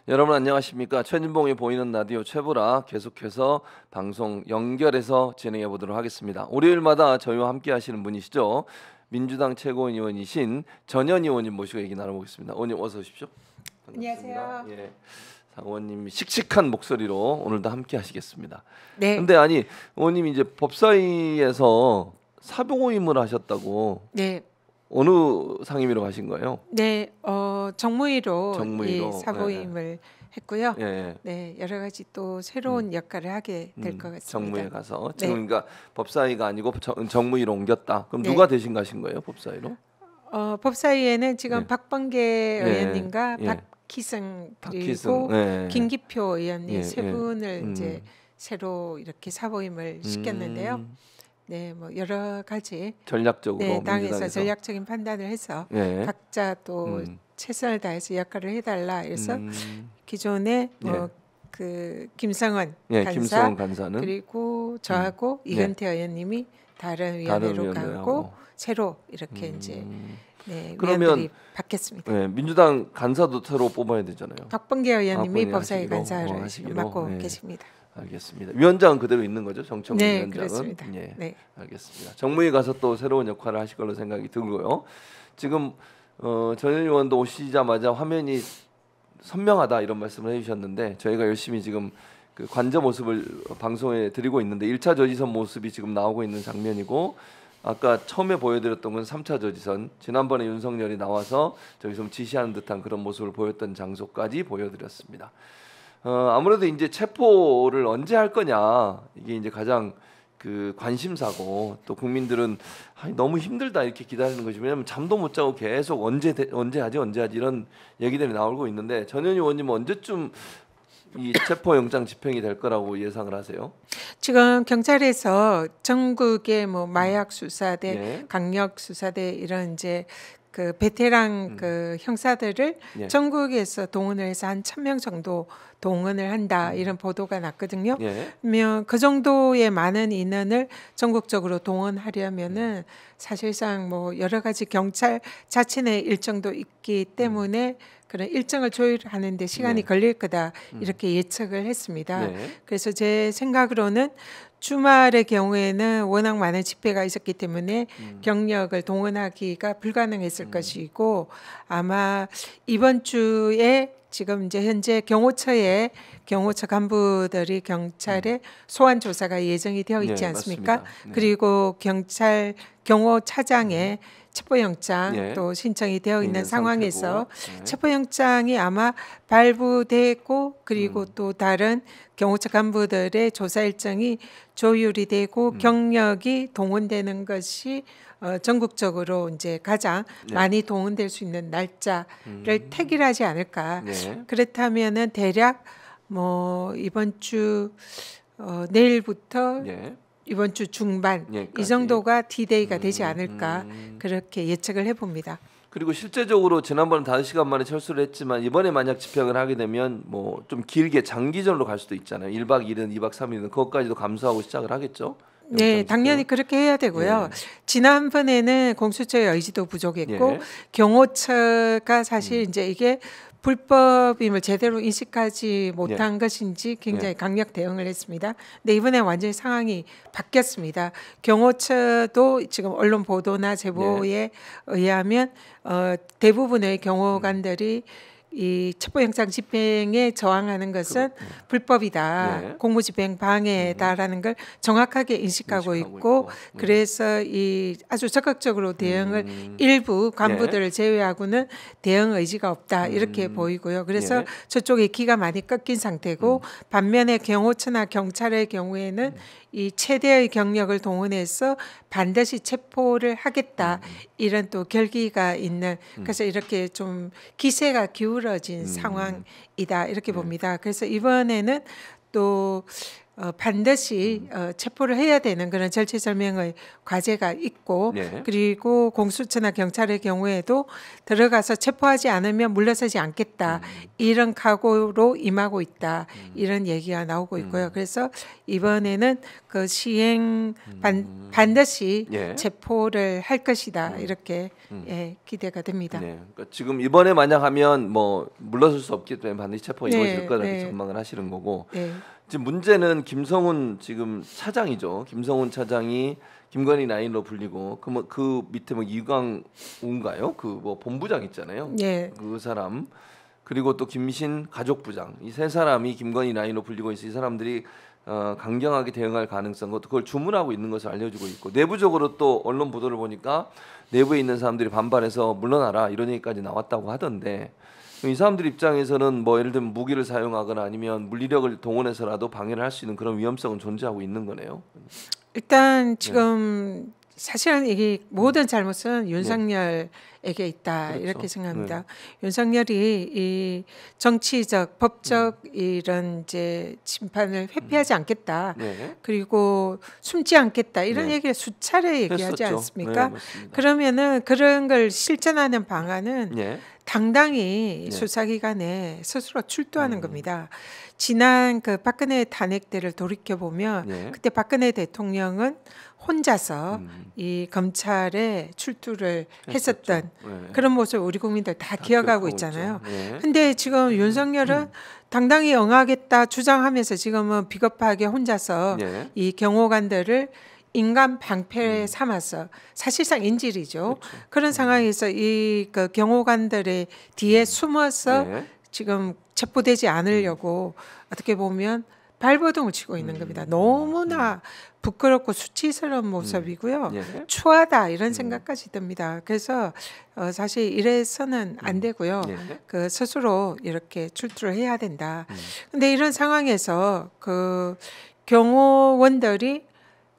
여러분 안녕하십니까? 최진봉이 보이는 라디오 최불아 계속해서 방송 연결해서 진행해 보도록 하겠습니다. 월요일마다 저희와 함께 하시는 분이시죠. 민주당 최고위원 의원이신 전현 의원님 모시고 얘기 나눠보겠습니다. 의원님 어서 오십시오. 반갑습니다. 안녕하세요. 예. 의원님 씩씩한 목소리로 오늘도 함께 하시겠습니다. 네. 근데 아니 의원님 이제 법사위에서 사보임을 하셨다고 네. 어느 상임위로 가신 거예요? 네. 정무위로 정무위로, 이 사보임을 했고요. 예. 네, 여러 가지 또 새로운 역할을 하게 될 것 같습니다. 정무위에 가서 네. 지금 그러니까 법사위가 아니고 정무위로 옮겼다. 그럼 네. 누가 대신 가신 거예요, 법사위로? 법사위에는 지금 네. 박범계 의원님과 예. 박희승 박희승, 그리고 예. 김기표 의원님 예, 세 예. 분을 이제 새로 이렇게 사보임을 시켰는데요. 네, 뭐 여러 가지 전략적으로 네, 당에서 민주당에서. 전략적인 판단을 해서 예. 각자 또 최선을 다해서 역할을 해달라. 그래서 기존에 뭐 그 김성원 예, 간사 김성원 간사는 그리고 저하고 이근태 의원님이 다른 위원회로 위원회로 가고 하고. 새로 이렇게 이제 네, 그러면 위원들이 바뀌었습니다. 예, 민주당 간사도 새로 뽑아야 되잖아요. 박범계 의원님이 본인이 법사위 하시기로? 간사를 하시기로? 맡고 네. 계십니다. 알겠습니다. 위원장은 그대로 있는 거죠, 정청래 네, 위원장은. 그렇습니다. 예, 네. 알겠습니다. 정무위 가서 또 새로운 역할을 하실 걸로 생각이 들고요. 지금 전현 의원도 오시자마자 화면이 선명하다 이런 말씀을 해주셨는데 저희가 열심히 지금 그 관저 모습을 방송에 드리고 있는데 1차 저지선 모습이 지금 나오고 있는 장면이고 아까 처음에 보여드렸던 건 3차 저지선 지난번에 윤석열이 나와서 저기서 좀 지시하는 듯한 그런 모습을 보였던 장소까지 보여드렸습니다. 아무래도 이제 체포를 언제 할 거냐 이게 이제 가장 그 관심사고 또 국민들은 너무 힘들다 이렇게 기다리는 것이 왜냐하면 잠도 못 자고 계속 언제 하지 이런 얘기들이 나오고 있는데 전현 의원님은 언제쯤 이 체포영장 집행이 될 거라고 예상을 하세요? 지금 경찰에서 전국의 뭐 마약 수사대, 예. 강력 수사대 이런 이제 그 베테랑 그 형사들을 예. 전국에서 동원을 해서 한 1,000명 정도 동원을 한다 이런 보도가 났거든요. 예. 그러면 그 정도의 많은 인원을 전국적으로 동원하려면은 사실상 뭐 여러 가지 경찰 자체 일정도 있기 때문에 그런 일정을 조율하는 데 시간이 네. 걸릴 거다 이렇게 예측을 했습니다. 네. 그래서 제 생각으로는 주말의 경우에는 워낙 많은 집회가 있었기 때문에 경력을 동원하기가 불가능했을 것이고 아마 이번 주에 지금 이제 현재 경호처 간부들이 경찰에 소환 조사가 예정이 되어 있지 네, 않습니까? 맞습니다. 네. 그리고 경찰 경호차장에 체포영장 예. 또 신청이 되어 있는 있는 상황에서 상태고. 네. 체포영장이 아마 발부되고 그리고 또 다른 경호처 간부들의 조사 일정이 조율이 되고 경력이 동원되는 것이 전국적으로 이제 가장 네. 많이 동원될 수 있는 날짜를 택일하지 않을까. 네. 그렇다면은 대략 뭐 이번 주 내일부터 예. 이번 주 중반 여기까지. 이 정도가 D-Day가 되지 않을까 그렇게 예측을 해봅니다. 그리고 실제적으로 지난번에 5시간 만에 철수를 했지만 이번에 만약 집행을 하게 되면 뭐 좀 길게 장기전으로 갈 수도 있잖아요. 1박 2일은 2박 3일은 그것까지도 감수하고 시작을 하겠죠. 네, 영장 당연히 집행을. 그렇게 해야 되고요. 지난번에는 공수처의 의지도 부족했고 예. 경호처가 사실 이제 이게 불법임을 제대로 인식하지 못한 것인지 굉장히 강력 대응을 했습니다. 근데 이번에 완전히 상황이 바뀌었습니다. 경호처도 지금 언론 보도나 제보에 의하면 대부분의 경호관들이 이 체포영장 집행에 저항하는 것은 불법이다, 네. 공무집행 방해다라는 걸 정확하게 인식하고 있고 그래서 이 아주 적극적으로 대응을 일부 간부들을 제외하고는 대응 의지가 없다 이렇게 보이고요. 그래서 예. 저쪽에 기가 많이 꺾인 상태고 반면에 경호처나 경찰의 경우에는 이 최대의 경력을 동원해서 반드시 체포를 하겠다 이런 또 결기가 있는 그래서 이렇게 좀 기세가 기울어진 상황이다 이렇게 봅니다. 그래서 이번에는 또 반드시 체포를 해야 되는 그런 절체절명의 과제가 있고 네. 그리고 공수처나 경찰의 경우에도 들어가서 체포하지 않으면 물러서지 않겠다 이런 각오로 임하고 있다 이런 얘기가 나오고 있고요. 그래서 이번에는 그 시행 반드시 예. 체포를 할 것이다 이렇게 예, 기대가 됩니다. 네. 그러니까 지금 이번에 만약 하면 뭐 물러설 수 없기 때문에 반드시 체포가 네, 이루어질 거다 이렇게 네. 전망을 하시는 거고 네. 지금 문제는 김성훈 지금 차장이죠. 김성훈 차장이 김건희 라인으로 불리고 그 밑에 뭐 이광우인가요? 그 뭐 본부장 있잖아요. 네. 그 사람 그리고 또 김신 가족부장 이 세 사람이 김건희 라인으로 불리고 있어 이 사람들이 강경하게 대응할 가능성 그걸 주문하고 있는 것을 알려주고 있고 내부적으로 또 언론 보도를 보니까 내부에 있는 사람들이 반발해서 물러나라 이런 얘기까지 나왔다고 하던데 이 사람들 입장에서는 뭐 예를 들면 무기를 사용하거나 아니면 물리력을 동원해서라도 방해를 할 수 있는 그런 위험성은 존재하고 있는 거네요. 일단 지금 사실은 이게 모든 잘못은 윤석열에게 있다 그렇죠. 이렇게 생각합니다. 윤석열이 이 정치적, 법적 이런 이제 심판을 회피하지 않겠다. 네. 그리고 숨지 않겠다 이런 네. 얘기를 수차례 얘기하지 했었죠. 않습니까? 네, 맞습니다. 그러면은 그런 걸 실천하는 방안은 네. 당당히 네. 수사기관에 스스로 출두하는 겁니다. 지난 그 박근혜 탄핵 때를 돌이켜 보면 네. 그때 박근혜 대통령은 혼자서 이 검찰에 출두를 했었던 네. 그런 모습 우리 국민들 다 기억하고 있죠. 있잖아요. 네. 근데 지금 윤석열은 당당히 응하겠다 주장하면서 지금은 비겁하게 혼자서 네. 이 경호관들을 인간 방패 삼아서 사실상 인질이죠. 그런 상황에서 이 그 경호관들의 뒤에 숨어서 네. 지금 체포되지 않으려고 어떻게 보면 발버둥을 치고 있는 겁니다. 너무나 부끄럽고 수치스러운 모습이고요. 네. 추하다 이런 생각까지 듭니다. 그래서 사실 이래서는 안 되고요. 네. 그 스스로 이렇게 출두를 해야 된다. 근데 이런 상황에서 그 경호원들이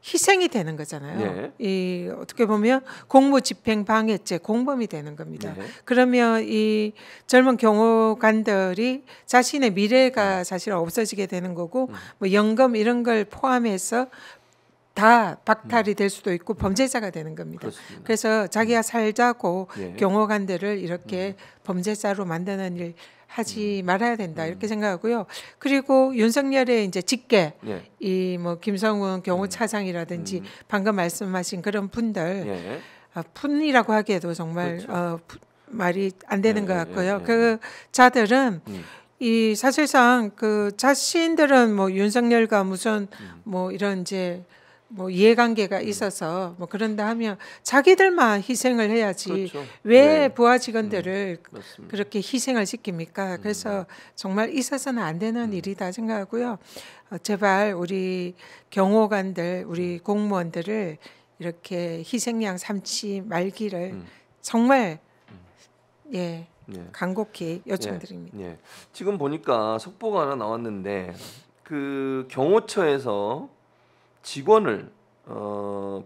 희생이 되는 거잖아요. 네. 이 어떻게 보면 공무집행방해죄 공범이 되는 겁니다. 네. 그러면 이 젊은 경호관들이 자신의 미래가 사실 없어지게 되는 거고 뭐 연금 이런 걸 포함해서 다 박탈이 될 수도 있고 범죄자가 되는 겁니다. 그렇습니다. 그래서 자기가 살자고 예. 경호관들을 이렇게 범죄자로 만드는 일 하지 말아야 된다 이렇게 생각하고요. 그리고 윤석열의 이제 직계 예. 이 뭐 김성훈 경호차장이라든지 방금 말씀하신 그런 분들 예. 푼이라고 하기에도 정말 그렇죠. 말이 안 되는 예, 것 예, 같고요. 예, 그 자들은 이 사실상 그 자신들은 뭐 윤석열과 무슨 뭐 이런 이제 뭐 이해관계가 있어서 뭐 그런다 하면 자기들만 희생을 해야지 그렇죠. 왜 네. 부하 직원들을 맞습니다. 그렇게 희생을 시킵니까? 그래서 정말 있어서는 안 되는 일이다 생각하고요. 제발 우리 경호관들, 우리 공무원들을 이렇게 희생양 삼지 말기를 정말 예 예. 간곡히 요청드립니다. 예. 지금 보니까 속보가 하나 나왔는데 그 경호처에서 직원을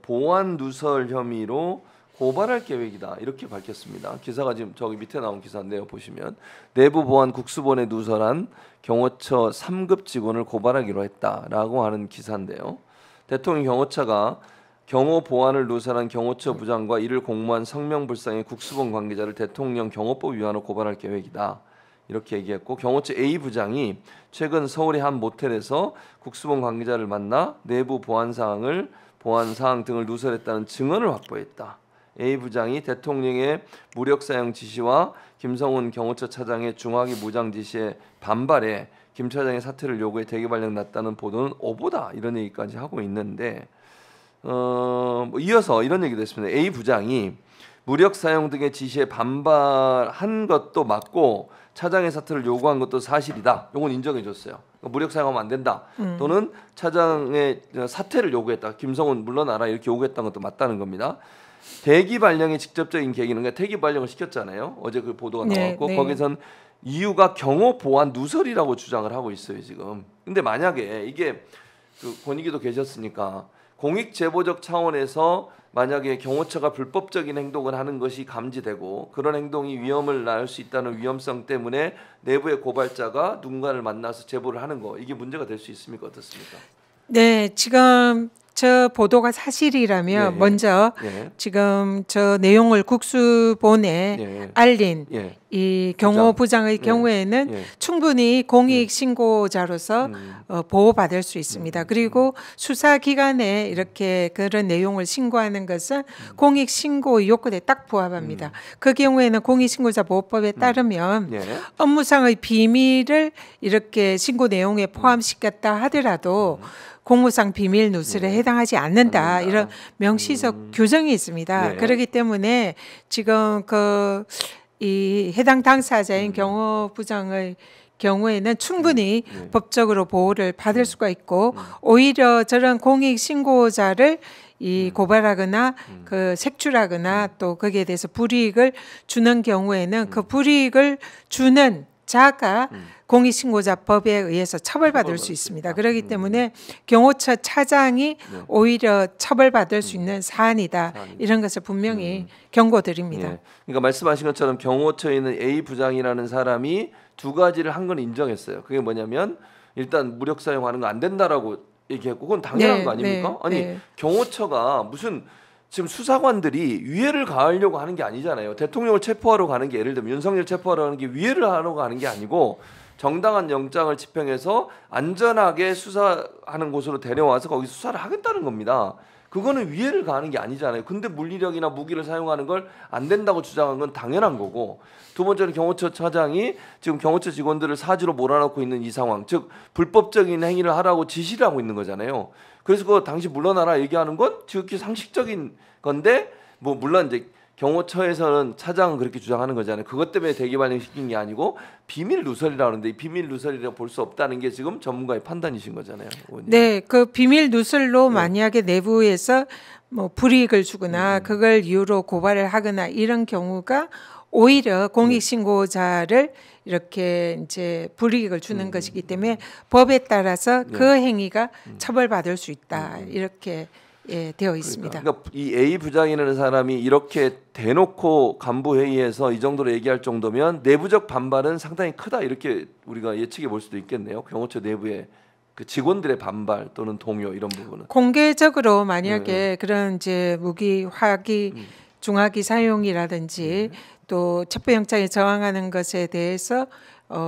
보안 누설 혐의로 고발할 계획이다 이렇게 밝혔습니다. 기사가 지금 저기 밑에 나온 기사인데요. 보시면 내부 보안 국수본에 누설한 경호처 3급 직원을 고발하기로 했다라고 하는 기사인데요. 대통령 경호처가 경호 보안을 누설한 경호처 부장과 이를 공모한 성명불상의 국수본 관계자를 대통령 경호법 위반으로 고발할 계획이다. 이렇게 얘기했고 경호처 A 부장이 최근 서울의 한 모텔에서 국수본 관계자를 만나 내부 보안 사항 등을 누설했다는 증언을 확보했다. A 부장이 대통령의 무력 사용 지시와 김성훈 경호처 차장의 중하기 무장 지시에 반발해 김 차장의 사퇴를 요구해 대기 발령 났다는 보도는 오보다 이런 얘기까지 하고 있는데 뭐 이어서 이런 얘기도 했습니다. A 부장이 무력 사용 등의 지시에 반발한 것도 맞고 차장의 사퇴를 요구한 것도 사실이다. 이건 인정해줬어요. 무력 사용하면 안 된다. 또는 차장의 사퇴를 요구했다. 김성훈 물러나라 이렇게 요구했던 것도 맞다는 겁니다. 대기 발령의 직접적인 계기는 그러니까 대기 발령을 시켰잖아요. 어제 그 보도가 나왔고 네. 거기선 이유가 경호 보안 누설이라고 주장을 하고 있어요 지금. 근데 만약에 이게 그 권익위도 계셨으니까 공익 제보적 차원에서 만약에 경호처가 불법적인 행동을 하는 것이 감지되고 그런 행동이 위험을 낳을 수 있다는 위험성 때문에 내부의 고발자가 누군가를 만나서 제보를 하는 거 이게 문제가 될 수 있습니까? 어떻습니까? 네, 지금 저 보도가 사실이라면 예, 예. 먼저 예. 지금 저 내용을 국수본에 예. 알린 예. 이 경호부장의 예. 경우에는 예. 충분히 공익신고자로서 보호받을 수 있습니다. 그리고 수사기관에 이렇게 그런 내용을 신고하는 것은 공익신고 요건에 딱 부합합니다. 그 경우에는 공익신고자보호법에 따르면 예. 업무상의 비밀을 이렇게 신고 내용에 포함시켰다 하더라도 공무상 비밀 누설에 해당하지 않는다. 이런 명시적 규정이 있습니다. 네. 그렇기 때문에 지금 이 해당 당사자인 경호부장의 경우에는 충분히 법적으로 보호를 받을 수가 있고 오히려 저런 공익 신고자를 이 고발하거나 그 색출하거나 또 거기에 대해서 불이익을 주는 경우에는 그 불이익을 주는 자가 공익신고자법에 의해서 처벌받을 수 있습니다. 그렇기 때문에 경호처 차장이 오히려 처벌받을 수 있는 사안이다. 이런 것을 분명히 경고드립니다. 예. 그러니까 말씀하신 것처럼 경호처에 있는 A 부장이라는 사람이 두 가지를 한 건 인정했어요. 그게 뭐냐면 일단 무력 사용하는 거 안 된다라고 얘기했고 그건 당연한 네, 거 아닙니까? 네, 아니 네. 경호처가 무슨 지금 수사관들이 위해를 가하려고 하는 게 아니잖아요. 대통령을 체포하러 가는 게 예를 들면 윤석열 체포하러 가는 게 위해를 하러 가는 게 아니고 정당한 영장을 집행해서 안전하게 수사하는 곳으로 데려와서 거기서 수사를 하겠다는 겁니다. 그거는 위해를 가하는 게 아니잖아요. 근데 물리력이나 무기를 사용하는 걸 안 된다고 주장한 건 당연한 거고 두 번째는 경호처 차장이 지금 경호처 직원들을 사지로 몰아넣고 있는 이 상황, 즉 불법적인 행위를 하라고 지시를 하고 있는 거잖아요. 그래서 그거 당시 물러나라 얘기하는 건 지극히 상식적인 건데 뭐 물론 이제 경호처에서는 차장은 그렇게 주장하는 거잖아요. 그것 때문에 대기 발령시킨 게 아니고 비밀 누설이라는데 이 비밀 누설이라고 볼 수 없다는 게 지금 전문가의 판단이신 거잖아요. 의원님. 네, 그 비밀 누설로 만약에 내부에서 뭐 불이익을 주거나 그걸 이유로 고발을 하거나 이런 경우가 오히려 공익신고자를 이렇게 이제 불이익을 주는 것이기 때문에 법에 따라서 그 행위가 처벌받을 수 있다. 이렇게 되어 있습니다. 그러니까 이 A 부장이라는 사람이 이렇게 대놓고 간부 회의에서 이 정도로 얘기할 정도면 내부적 반발은 상당히 크다 이렇게 우리가 예측해 볼 수도 있겠네요. 경호처 내부의 그 직원들의 반발 또는 동요 이런 부분은 공개적으로 만약에 그런 이제 무기, 화기, 중화기 사용이라든지 또 첩보영장에 저항하는 것에 대해서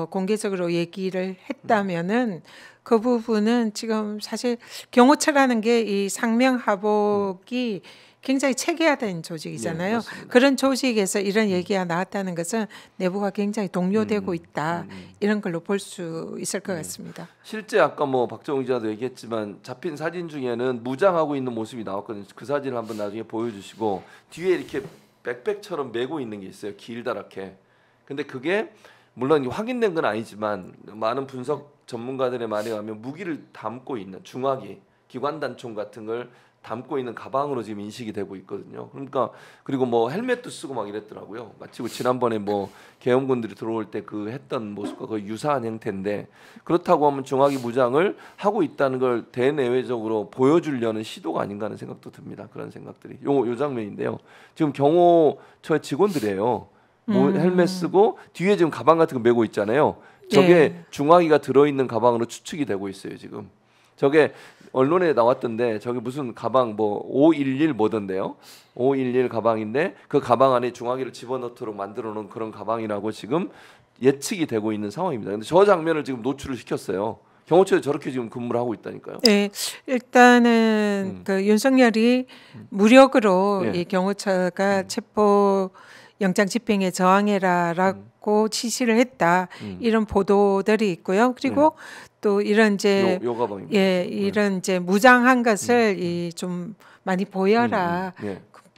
공개적으로 얘기를 했다면은 그 부분은 지금 사실 경호처라는 게 이 상명하복이 굉장히 체계화된 조직이잖아요. 맞습니다. 그런 조직에서 이런 얘기가 나왔다는 것은 내부가 굉장히 동요되고 있다. 이런 걸로 볼 수 있을 것 같습니다. 실제 아까 뭐 박정우 기자도 얘기했지만 잡힌 사진 중에는 무장하고 있는 모습이 나왔거든요. 그 사진을 한번 나중에 보여주시고 뒤에 이렇게 백팩처럼 메고 있는 게 있어요. 길다랗게. 근데 그게 물론 확인된 건 아니지만 많은 분석 전문가들의 말에 의하면 무기를 담고 있는 중화기, 기관단총 같은 걸 담고 있는 가방으로 지금 인식이 되고 있거든요. 그러니까 그리고 뭐 헬멧도 쓰고 막 이랬더라고요. 마치 지난번에 뭐 계엄군들이 들어올 때 그 했던 모습과 거의 유사한 형태인데 그렇다고 하면 중화기 무장을 하고 있다는 걸 대내외적으로 보여주려는 시도가 아닌가 하는 생각도 듭니다. 그런 생각들이 요 장면인데요. 지금 경호처의 직원들이에요. 헬멧 쓰고 뒤에 지금 가방 같은 거 메고 있잖아요. 저게 중화기가 들어있는 가방으로 추측이 되고 있어요. 지금 저게 언론에 나왔던데 저게 무슨 가방 뭐 511 뭐던데요. 511 가방인데 그 가방 안에 중화기를 집어넣도록 만들어 놓은 그런 가방이라고 지금 예측이 되고 있는 상황입니다. 근데 저 장면을 지금 노출을 시켰어요. 경호처에 저렇게 지금 근무를 하고 있다니까요. 네, 일단은 그 윤석열이 무력으로 이 경호처가 체포 영장 집행에 저항해라라고 지시를 했다. 이런 보도들이 있고요. 그리고 또 이런 이제 요 가방입니다. 이런 이제 무장한 것을 이 좀 많이 보여라.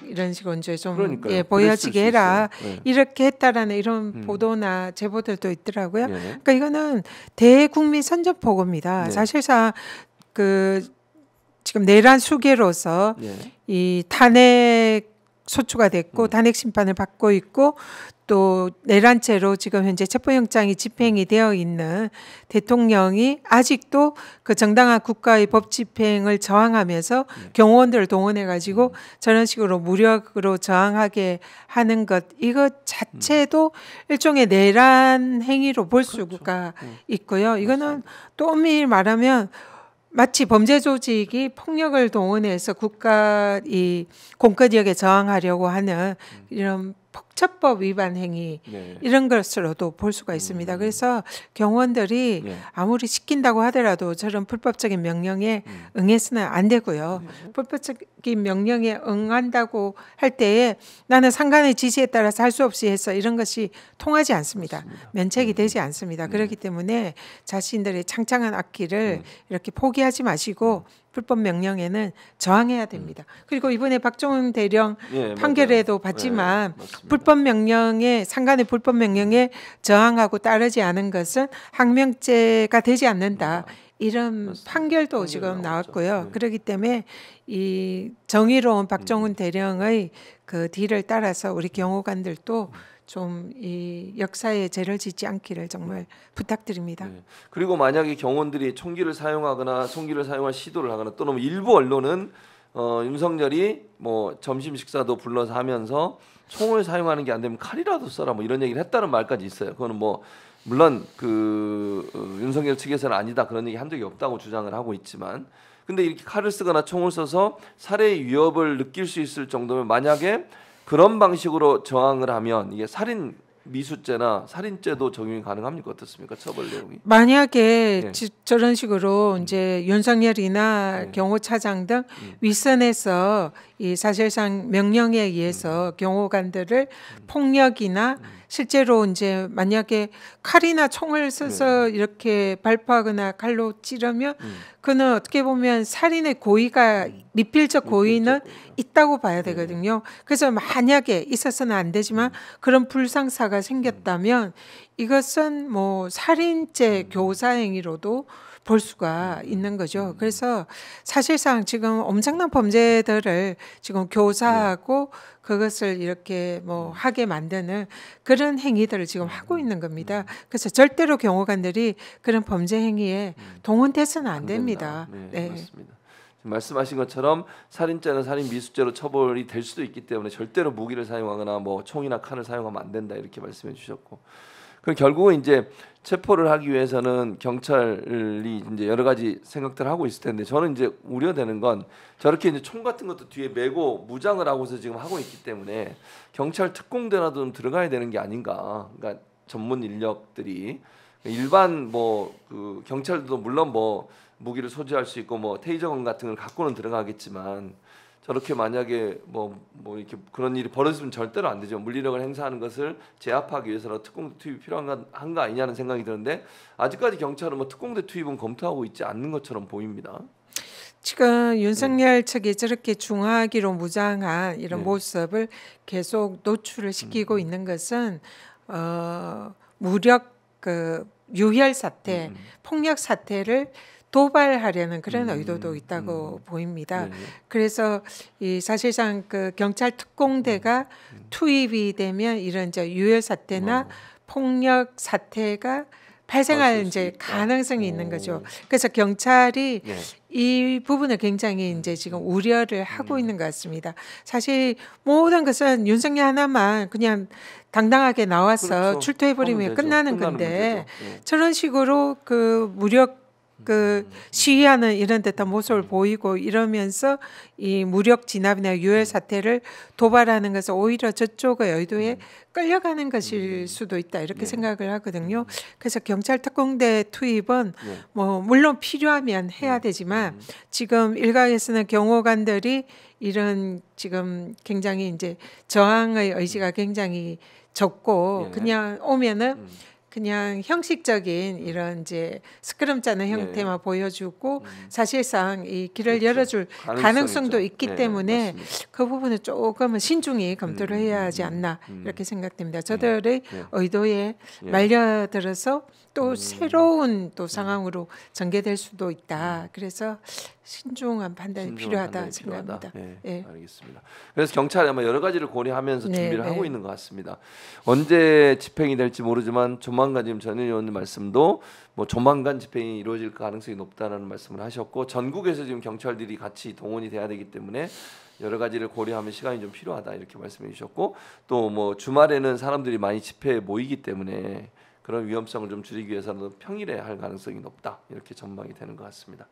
이런 식으로 이제 좀 보여지게 해라. 이렇게 했다라는 이런 보도나 제보들도 있더라고요. 그러니까 이거는 대국민 선전포고입니다. 사실상 그 지금 내란 수계로서 이 탄핵 소추가 됐고 탄핵 심판을 받고 있고 또 내란죄로 지금 현재 체포영장이 집행이 되어 있는 대통령이 아직도 그 정당한 국가의 법 집행을 저항하면서 경호원들을 동원해 가지고 저런 식으로 무력으로 저항하게 하는 것 이것 자체도 일종의 내란 행위로 볼 수가 있고요. 이거는 또 엄밀히 말하면 마치 범죄 조직이 폭력을 동원해서 국가 이 공권력에 저항하려고 하는 이런 폭처법 위반 행위 네. 이런 것으로도 볼 수가 있습니다. 그래서 경호원들이 네. 아무리 시킨다고 하더라도 저런 불법적인 명령에 응해서는 안 되고요. 불법적인 명령에 응한다고 할 때에 나는 상관의 지시에 따라서 할 수 없이 해서 이런 것이 통하지 않습니다. 면책이 되지 않습니다. 그렇기 때문에 자신들의 창창한 악기를 이렇게 포기하지 마시고 불법 명령에는 저항해야 됩니다. 그리고 이번에 박종훈 대령 예, 판결에도 맞아요. 봤지만 예, 맞습니다. 불법 명령에 상관의 불법 명령에 저항하고 따르지 않은 것은 항명죄가 되지 않는다. 이런 맞습니다. 판결도 판결이 지금 나왔죠. 나왔고요. 네. 그렇기 때문에 이 정의로운 박종훈 대령의 그 뒤를 따라서 우리 경호관들도 좀 이 역사에 죄를 짓지 않기를 정말 부탁드립니다. 네. 그리고 만약에 경호원들이 총기를 사용하거나 총기를 사용할 시도를 하거나 또는 뭐 일부 언론은 윤석열이 뭐 점심 식사도 불러서 하면서 총을 사용하는 게 안 되면 칼이라도 써라 뭐 이런 얘기를 했다는 말까지 있어요. 그거는 뭐 물론 그 윤석열 측에서는 아니다 그런 얘기 한 적이 없다고 주장을 하고 있지만 근데 이렇게 칼을 쓰거나 총을 써서 살해의 위협을 느낄 수 있을 정도면 만약에 그런 방식으로 저항을 하면 이게 살인 미수죄나 살인죄도 적용이 가능합니까? 어떻습니까? 처벌 내용이. 만약에 네. 저런 식으로 이제 윤석열이나 경호차장 등 윗선에서 이 사실상 명령에 의해서 경호관들을 폭력이나 실제로 이제 만약에 칼이나 총을 써서 이렇게 발포하거나 칼로 찌르면 그는 어떻게 보면 살인의 고의가 미필적 고의는 있다고 봐야 되거든요. 그래서 만약에 있어서는 안 되지만 그런 불상사가 생겼다면 이것은 뭐 살인죄 교사 행위로도 볼 수가 있는 거죠. 그래서 사실상 지금 엄청난 범죄들을 지금 교사하고 그것을 이렇게 뭐 하게 만드는 그런 행위들을 지금 하고 있는 겁니다. 그래서 절대로 경호관들이 그런 범죄 행위에 동원돼서는 안 됩니다. 네, 맞습니다. 지금 말씀하신 것처럼 살인죄는 살인 미수죄로 처벌이 될 수도 있기 때문에 절대로 무기를 사용하거나 뭐 총이나 칼을 사용하면 안 된다 이렇게 말씀해 주셨고. 그럼 결국은 이제 체포를 하기 위해서는 경찰이 이제 여러 가지 생각들을 하고 있을 텐데 저는 이제 우려되는 건 저렇게 이제 총 같은 것도 뒤에 메고 무장을 하고서 지금 하고 있기 때문에 경찰 특공대라도 좀 들어가야 되는 게 아닌가. 그러니까 전문 인력들이 일반 뭐 그 경찰도 물론 뭐 무기를 소지할 수 있고 뭐 테이저건 같은 걸 갖고는 들어가겠지만 저렇게 만약에 뭐 이렇게 그런 일이 벌어지면 절대로 안 되죠. 물리력을 행사하는 것을 제압하기 위해서는 특공대 투입이 필요한 거 아니냐는 생각이 드는데 아직까지 경찰은 뭐 특공대 투입은 검토하고 있지 않는 것처럼 보입니다. 지금 윤석열 측이 저렇게 중화기로 무장한 이런 모습을 계속 노출을 시키고 있는 것은 무력 그 유혈 사태, 폭력 사태를 도발하려는 그런 의도도 있다고 보입니다. 그래서 이 사실상 그 경찰 특공대가 투입이 되면 이런 이제 유혈 사태나 폭력 사태가 발생할 이제 가능성이 있는 거죠. 그래서 경찰이 이 부분을 굉장히 이제 지금 우려를 하고 있는 것 같습니다. 사실 모든 것은 윤석열 하나만 그냥 당당하게 나와서 그렇죠. 출두해버리면 끝나는 건데 문제죠. 저런 식으로 그 무력 그 시위하는 이런 듯한 모습을 보이고 이러면서 이 무력 진압이나 유혈 사태를 도발하는 것은 오히려 저쪽의 의도에 끌려가는 것일 수도 있다 이렇게 생각을 하거든요. 그래서 경찰 특공대 투입은 뭐 물론 필요하면 해야 되지만 지금 일각에서는 경호관들이 이런 지금 굉장히 이제 저항의 의지가 굉장히 적고 그냥 오면은 그냥 형식적인 이런 이제 스크럼 짜는 형태만 보여주고 사실상 이 길을 열어줄 가능성도 있기 때문에 맞습니다. 그 부분은 조금은 신중히 검토를 해야 하지 않나 이렇게 생각됩니다. 저들의 의도에 말려들어서 또 새로운 또 상황으로 전개될 수도 있다. 그래서 신중한 판단이 필요하다 생각합니다. 네, 알겠습니다. 그래서 경찰이 아마 여러 가지를 고려하면서 준비를 하고 있는 것 같습니다. 언제 집행이 될지 모르지만 조만간 지금 전 의원님 말씀도 뭐 조만간 집행이 이루어질 가능성이 높다는 말씀을 하셨고 전국에서 지금 경찰들이 같이 동원이 돼야 되기 때문에 여러 가지를 고려하면 시간이 좀 필요하다 이렇게 말씀해 주셨고 또 뭐 주말에는 사람들이 많이 집회에 모이기 때문에 그런 위험성을 좀 줄이기 위해서는 평일에 할 가능성이 높다 이렇게 전망이 되는 것 같습니다.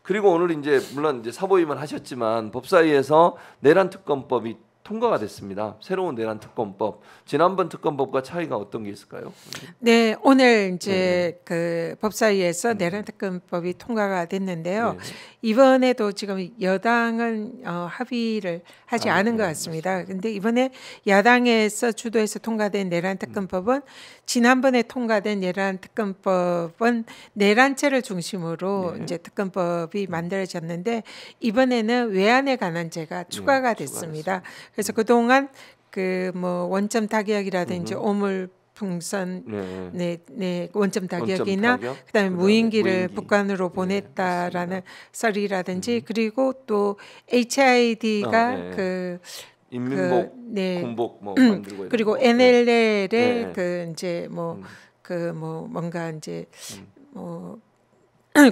그리고 오늘 이제 물론 이제 사보임은 하셨지만 법사위에서 내란 특검법이 통과가 됐습니다. 새로운 내란 특검법. 지난번 특검법과 차이가 어떤 게 있을까요? 네, 오늘 이제 그 법사위에서 내란 특검법이 통과가 됐는데요. 네. 이번에도 지금 여당은 합의를 하지 않은 것 같습니다. 근데 이번에 야당에서 주도해서 통과된 내란 특검법은 지난번에 통과된 내란 특검법은 내란죄를 중심으로 네. 이제 특검법이 만들어졌는데 이번에는 외환에 관한 죄가 추가가 됐습니다. 그래서 그동안 그 뭐 원점 타격이라든지 오물풍선 네, 원점 타격이나 원점 타격, 그다음에 무인기를 무인기. 북한으로 네, 보냈다라는 썰이라든지 그리고 또 HID가 네. 그 인민복, 네. 군복 뭐 만들고 있는 그리고 거. NLL의 네. 그 이제 뭐 그 뭐 뭔가 이제 뭐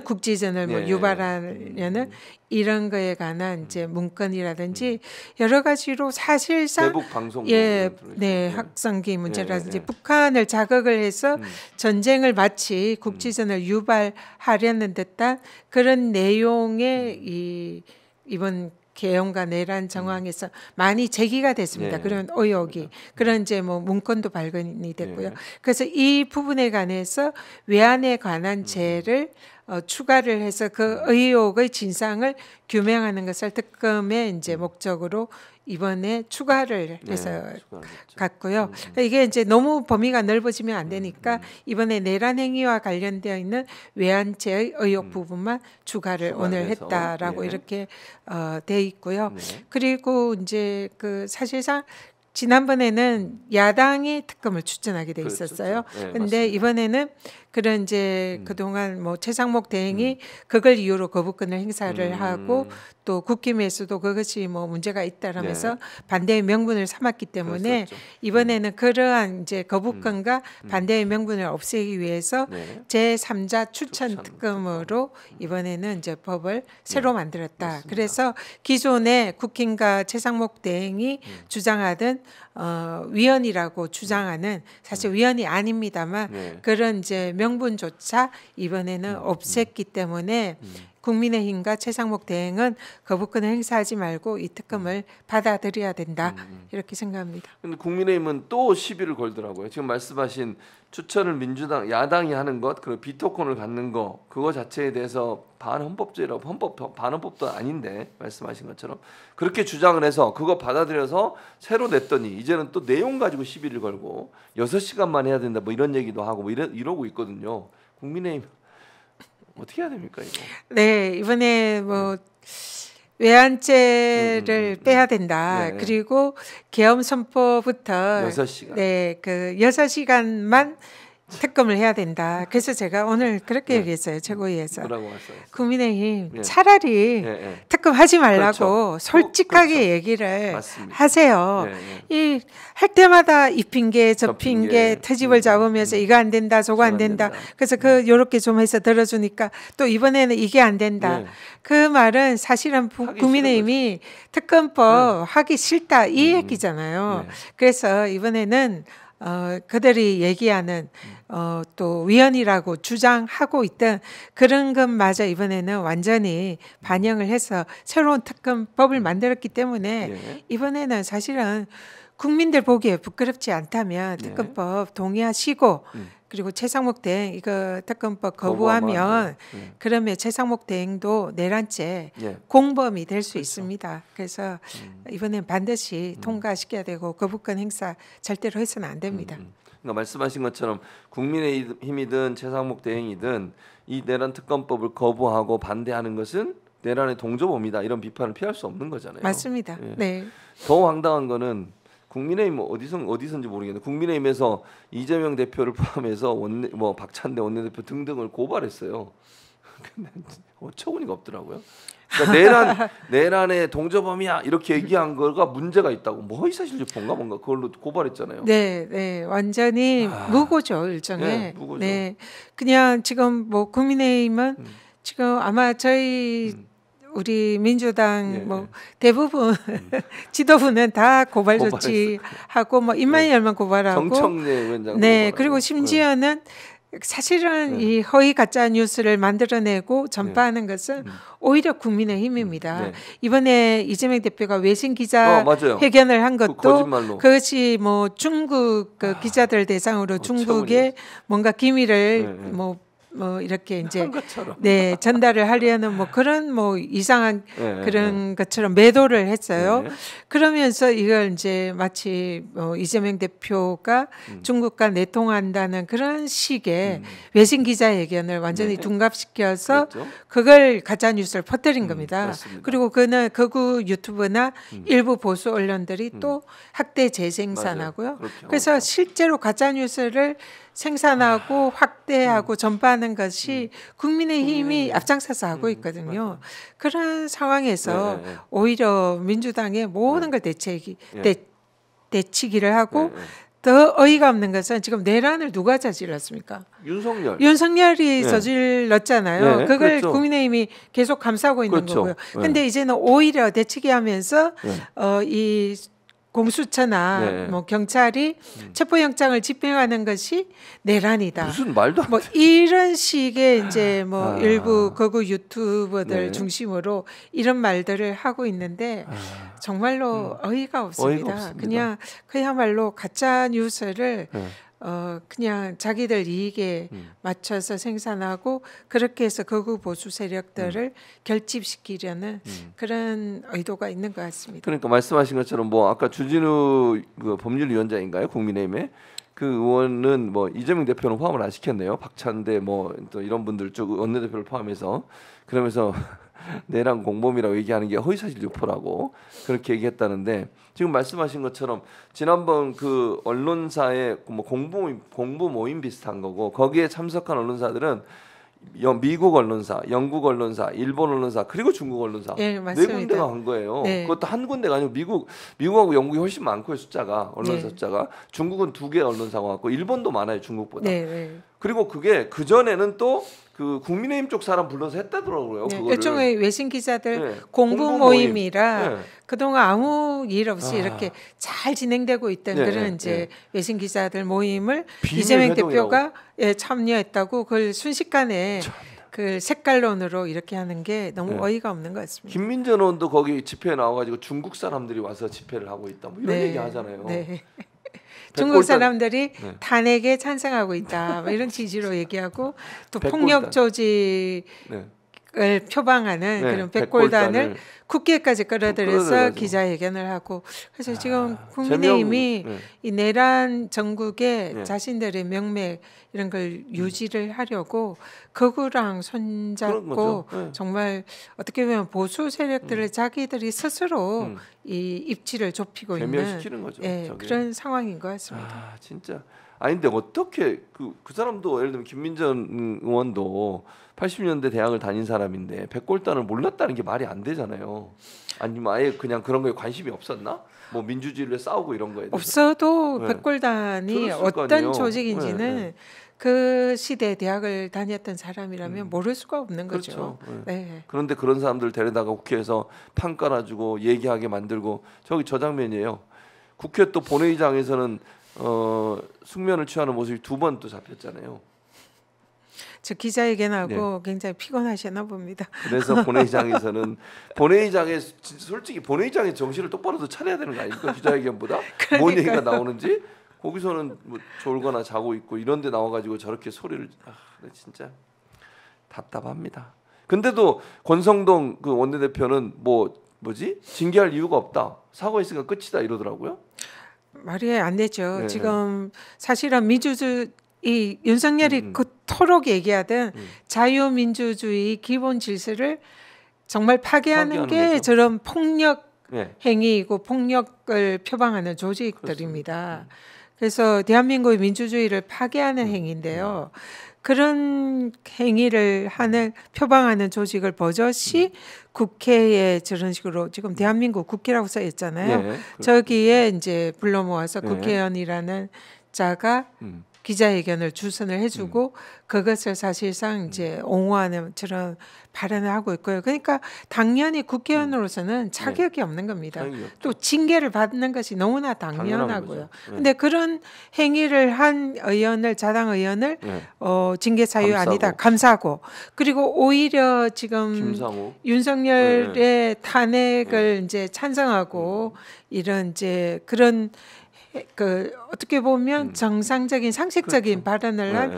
국지전을 뭐 네. 유발하려는 이런 거에 관한 이제 문건이라든지 여러 가지로 사실상 대북 방송 네, 학성기 문제라든지 네. 북한을 자극을 해서 전쟁을 마치 국지전을 유발하려는 듯한 그런 내용의 이번 개헌과 내란 정황에서 많이 제기가 됐습니다. 네. 그런 의혹이 그런 이제 뭐 문건도 발견이 됐고요. 네. 그래서 이 부분에 관해서 외환에 관한 죄를 추가를 해서 그 의혹의 진상을 규명하는 것을 특검의 이제 목적으로 이번에 추가를 해서 갔고요. 이게 이제 너무 범위가 넓어지면 안 되니까 이번에 내란 행위와 관련되어 있는 외환죄의 의혹 부분만 추가를 오늘 해서. 했다라고 네. 이렇게 돼 있고요. 네. 그리고 이제 그 사실상 지난번에는 야당이 특검을 추천하게 돼 있었어요. 그렇죠. 네, 근데 맞습니다. 이번에는 그런 이제 그동안 뭐 최상목 대행이 그걸 이유로 거부권을 행사를 하고 또 국힘에서도 그것이 뭐 문제가 있다라면서 반대의 명분을 삼았기 때문에 그랬었죠. 이번에는 그러한 이제 거부권과 반대의 명분을 없애기 위해서 네. 제3자 추천 특검으로 이번에는 이제 법을 새로 만들었다. 맞습니다. 그래서 기존에 국힘과 최상목 대행이 주장하던 위헌이라고 주장하는 사실 위헌이 아닙니다만 네. 그런 이제 명분조차 이번에는 없앴기 때문에 국민의힘과 최상목 대행은 거부권을 행사하지 말고 이 특검을 받아들여야 된다 이렇게 생각합니다. 근데 국민의힘은 또 시비를 걸더라고요. 지금 말씀하신 추천을 민주당 야당이 하는 것, 그리고 비토권을 갖는 거, 그거 자체에 대해서 반헌법죄라고 반헌법도 아닌데 말씀하신 것처럼 그렇게 주장을 해서 그거 받아들여서 새로 냈더니 이제는 또 내용 가지고 시비를 걸고 6시간만 해야 된다 뭐 이런 얘기도 하고 뭐 이러고 있거든요. 국민의힘 어떻게 해야 됩니까 이거? 네, 이번에 뭐 외환죄를 빼야 된다. 네. 그리고 계엄 선포부터 6시간. 네, 그 6시간만 특검을 해야 된다. 그래서 제가 오늘 그렇게 얘기했어요. 최고위에서. 뭐라고 했어요? 국민의힘 네. 차라리 네. 특검하지 말라고 그렇죠. 솔직하게 그렇죠. 얘기를 맞습니다. 하세요. 네. 이 할 때마다 이 핑계 저 저 핑계 핑계. 트집을 잡으면서 이거 안 된다 저거 안 된다. 그래서 그 요렇게 좀 해서 들어주니까 또 이번에는 이게 안 된다. 네. 그 말은 사실은 하기 국민의힘이 특검법 하기 싫다 이 얘기잖아요. 네. 그래서 이번에는 그들이 얘기하는 또 위헌이라고 주장하고 있던 그런 것마저 이번에는 완전히 반영을 해서 새로운 특검법을 만들었기 때문에 네. 이번에는 사실은 국민들 보기에 부끄럽지 않다면 네. 특검법 동의하시고 그리고 최상목 대행 이거 특검법 거부하면 거부하면 네. 그러면 최상목 대행도 내란죄 네. 공범이 될 수 있습니다. 그래서 이번엔 반드시 통과시켜야 되고 거부권 행사 절대로 해서는 안 됩니다. 그러니까 말씀하신 것처럼 국민의힘이든 최상목 대행이든 이 내란 특검법을 거부하고 반대하는 것은 내란의 동조범이다 이런 비판을 피할 수 없는 거잖아요. 맞습니다. 예. 네. 더 황당한 거는 국민의힘 어디선지 모르겠는데 국민의힘에서 이재명 대표를 포함해서 뭐 박찬대 원내대표 등등을 고발했어요. 근데 어처구니가 없더라고요. 그러니까 내란의 동조범이야 이렇게 얘기한 거가 문제가 있다고 뭐 허위사실유포인가 뭔가 그걸로 고발했잖아요. 네, 네, 완전히 무고죠 일종의. 네, 무고죠. 네, 그냥 지금 뭐 국민의힘은 지금 아마 저희 우리 민주당 예, 뭐 대부분 지도부는 다 고발 조치하고 뭐 입만 열면 고발하고 정청래 위원장 네 그리고 심지어는 사실은 이 허위 가짜 뉴스를 만들어내고 전파하는 것은 오히려 국민의힘입니다. 네. 이번에 이재명 대표가 외신 기자 맞아요. 회견을 한 것도 거짓말로. 그것이 뭐 중국 그 기자들 대상으로 중국의 뭔가 기밀을 네. 뭐 이렇게 이제 한 것처럼. 네 전달을 하려는 뭐 그런 뭐 이상한 네, 그런 것처럼 매도를 했어요. 네. 그러면서 이걸 이제 마치 이재명 대표가 중국과 내통한다는 그런 식의 외신 기자회견을 완전히 네. 둔갑시켜서 그랬죠. 그걸 가짜 뉴스를 퍼뜨린 겁니다. 맞습니다. 그리고 그는 극우 유튜브나 일부 보수 언론들이 또 학대 재생산하고요. 맞아요. 그렇게 그래서 하고 실제로 가짜 뉴스를 생산하고 확대하고 전파하는 것이 국민의힘이 앞장서서 하고 있거든요. 그런 상황에서 네. 오히려 민주당의 모든 걸 대치기를 하고 네. 더 어이가 없는 것은 지금 내란을 누가 저질렀습니까? 윤석열. 윤석열이 네. 저질렀잖아요. 네, 그걸 그렇죠. 국민의힘이 계속 감싸고 있는 그렇죠. 거고요. 네. 근데 이제는 오히려 대치기하면서 네. 이 공수처나 네. 뭐 경찰이 체포영장을 집행하는 것이 내란이다. 무슨 말도 안 뭐 이런 식의 이제 뭐 아. 일부 극우 유튜버들 네. 중심으로 이런 말들을 하고 있는데 정말로 어이가 없습니다. 없습니다. 그냥 그야말로 가짜 뉴스를 네. 그냥 자기들 이익에 맞춰서 생산하고 그렇게 해서 극우 보수 세력들을 결집시키려는 그런 의도가 있는 것 같습니다. 그러니까 말씀하신 것처럼 뭐 아까 주진우 그 법률위원장인가요? 국민의힘의 그 의원은 뭐 이재명 대표는 포함을 안 시켰네요. 박찬대 뭐 또 이런 분들 쪽 원내대표를 포함해서 그러면서 내란 공범이라고 얘기하는 게 허위사실 유포라고 그렇게 얘기했다는데 지금 말씀하신 것처럼 지난번 그 언론사의 뭐 공부 모임 비슷한 거고 거기에 참석한 언론사들은 미국 언론사, 영국 언론사, 일본 언론사 그리고 중국 언론사 네, 네 맞습니다. 군데가 간 거예요. 네. 그것도 한 군데가 아니고 미국하고 영국이 훨씬 많고요 숫자가 언론사 네. 숫자가 중국은 2개 언론사가 왔고 일본도 많아요 중국보다. 네, 네. 그리고 그게 그 전에는 또 그 국민의힘 쪽 사람 불러서 했다더라고요. 네, 그거를. 일종의 외신 기자들 네, 공부 공부 모임이라 네. 그동안 아무 일 없이 이렇게 잘 진행되고 있던 네, 그런 네, 이제 네. 외신 기자들 모임을 비밀 이재명 회동이라고. 대표가 참여했다고 그걸 순식간에 그 색깔론으로 이렇게 하는 게 너무 네. 어이가 없는 것 같습니다. 김민전 의원도 거기 집회에 나와가지고 중국 사람들이 와서 집회를 하고 있다 뭐 이런 얘기 하잖아요. 네. 중국 사람들이 네. 탄핵에 찬성하고 있다. 뭐 이런 취지로 얘기하고 또 백골단. 폭력 조직을 네. 표방하는 네, 그런 백골단을 국회까지 끌어들여서 끌어들여가지고. 기자회견을 하고 그래서 지금 국민의힘이 네. 이 내란 전국에 네. 자신들의 명맥 이런 걸 유지를 하려고 극우랑 그런 손잡고 거죠. 네. 정말 어떻게 보면 보수 세력들을 자기들이 스스로 이 입지를 좁히고 있는 괴멸시키는 거죠. 예, 저게. 그런 상황인 것 같습니다. 아 진짜. 아닌데 어떻게 그 사람도 예를 들면 김민전 의원도 80년대 대학을 다닌 사람인데 백골단을 몰랐다는 게 말이 안 되잖아요. 아니면 아예 그냥 그런 거에 관심이 없었나? 뭐 민주주의를 싸우고 이런 거에 대해서. 없어도 네. 백골단이 들었을 거 어떤 아니에요. 조직인지는 네, 네. 그 시대 대학을 다녔던 사람이라면 모를 수가 없는 거죠. 그렇죠. 네. 그런데 그런 사람들 데려다가 국회에서 판 깔아주고 얘기하게 만들고 저 장면이에요. 국회 또 본회의장에서는 숙면을 취하는 모습이 2번 또 잡혔잖아요. 저 기자회견하고 굉장히 피곤하셨나 봅니다. 그래서 본회의장에서는 본회의장에 솔직히 본회의장에 정신을 똑바로 더 차려야 되는 거 아닙니까? 기자회견보다 뭔 얘기가 나오는지 거기서는 뭐 졸거나 자고 있고 이런데 나와가지고 저렇게 소리를 진짜 답답합니다. 근데도 권성동 그 원내대표는 뭐지 징계할 이유가 없다 사과했으니까 끝이다 이러더라고요. 말이 안 되죠. 네, 지금 사실은 이 윤석열이 그토록 얘기하던 자유민주주의 기본 질서를 정말 파괴하는 게 거죠. 저런 폭력 네. 행위이고 폭력을 표방하는 조직들입니다. 그래서 대한민국의 민주주의를 파괴하는 행위인데요. 그런 행위를 표방하는 조직을 버젓이 국회에 저런 식으로 지금 대한민국 국회라고 써 있잖아요. 네, 저기에 이제 불러 모아서 네. 국회의원이라는 자가 기자회견을 주선을 해주고 그것을 사실상 이제 옹호하는 저런 발언을 하고 있고요. 그러니까 당연히 국회의원으로서는 자격이 없는 겁니다. 자격이 없죠. 또 징계를 받는 것이 너무나 당연하고요. 거죠. 네. 근데 그런 행위를 한 의원을 자당 의원을 네. 징계 사유 감싸고. 아니다 감사하고 그리고 오히려 지금 김상우 윤석열의 탄핵을 이제 찬성하고 이런 이제 그런 그 어떻게 보면 정상적인 상식적인 발언을 한 네.